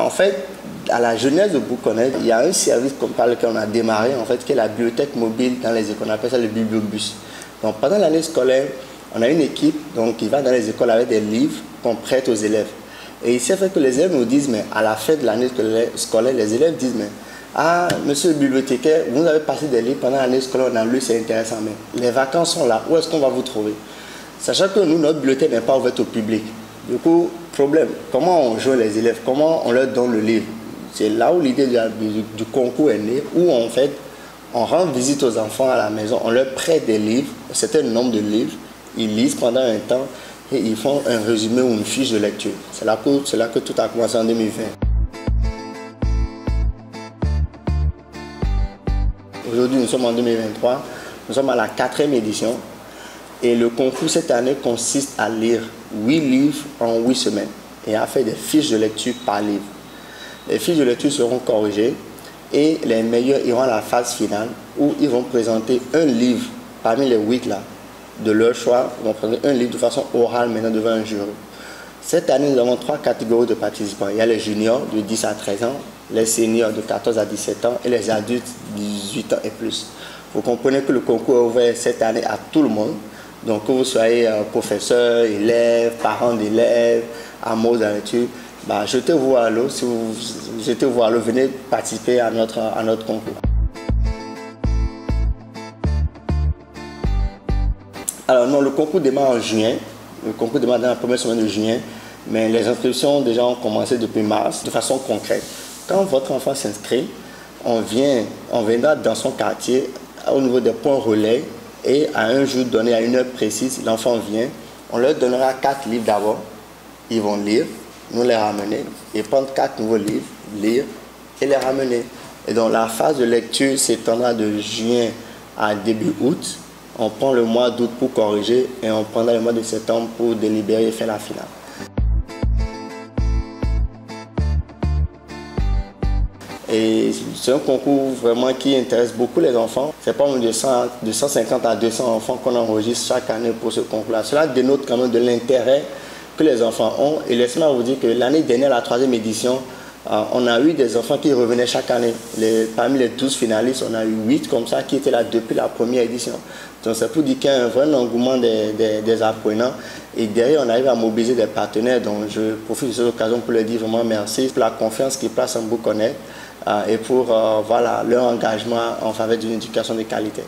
En fait, à la jeunesse de Bouconnais, il y a un service par lequel on a démarré, en fait, qui est la bibliothèque mobile dans les écoles. On appelle ça le bibliobus. Donc, pendant l'année scolaire, on a une équipe qui va dans les écoles avec des livres qu'on prête aux élèves. Et il s'est fait que les élèves nous disent, mais à la fin de l'année scolaire, les élèves disent, mais ah, monsieur le bibliothécaire, vous avez passé des livres pendant l'année scolaire, on a lu, c'est intéressant, mais les vacances sont là, où est-ce qu'on va vous trouver? Sachant que nous, notre bibliothèque n'est pas ouverte au public. Du coup, problème, comment on joint les élèves, comment on leur donne le livre? C'est là où l'idée du concours est née, où en fait, on rend visite aux enfants à la maison, on leur prête des livres, un certain nombre de livres, ils lisent pendant un temps et ils font un résumé ou une fiche de lecture. C'est là que tout a commencé en 2020. Aujourd'hui, nous sommes en 2023, nous sommes à la 4e édition et le concours cette année consiste à lire 8 livres en 8 semaines et à faire des fiches de lecture par livre. Les fiches de lecture seront corrigées et les meilleurs iront à la phase finale où ils vont présenter un livre parmi les 8 là, de leur choix. Ils vont présenter un livre de façon orale maintenant devant un jury. Cette année, nous avons 3 catégories de participants. Il y a les juniors de 10 à 13 ans, les seniors de 14 à 17 ans et les adultes de 18 ans et plus. Vous comprenez que le concours est ouvert cette année à tout le monde. Donc que vous soyez professeur, élève, parent d'élèves, amoureux de la lecture, jetez-vous à l'eau. Si vous jetez-vous à l'eau, venez participer à notre concours. Alors non, le concours démarre en juin. Le concours démarre dans la première semaine de juin, mais les inscriptions déjà ont commencé depuis mars de façon concrète. Quand votre enfant s'inscrit, on viendra dans son quartier au niveau des points relais et à un jour donné, à une heure précise, l'enfant vient. On leur donnera 4 livres d'abord. Ils vont lire, nous les ramener et prendre 4 nouveaux livres, lire et les ramener. Et donc la phase de lecture s'étendra de juin à début août. On prend le mois d'août pour corriger et on prendra le mois de septembre pour délibérer et faire la finale. Et c'est un concours vraiment qui intéresse beaucoup les enfants. C'est pas moins de 150 à 200 enfants qu'on enregistre chaque année pour ce concours-là. Cela dénote quand même de l'intérêt que les enfants ont. Et laissez-moi vous dire que l'année dernière, la 3e édition, on a eu des enfants qui revenaient chaque année. Parmi les 12 finalistes, on a eu 8 comme ça qui étaient là depuis la première édition. Donc c'est pour dire qu'il y a un vrai engouement des apprenants. Et derrière, on arrive à mobiliser des partenaires. Donc je profite de cette occasion pour leur dire vraiment merci pour la confiance qu'ils placent en Bouconnais et pour leur engagement en faveur d'une éducation de qualité.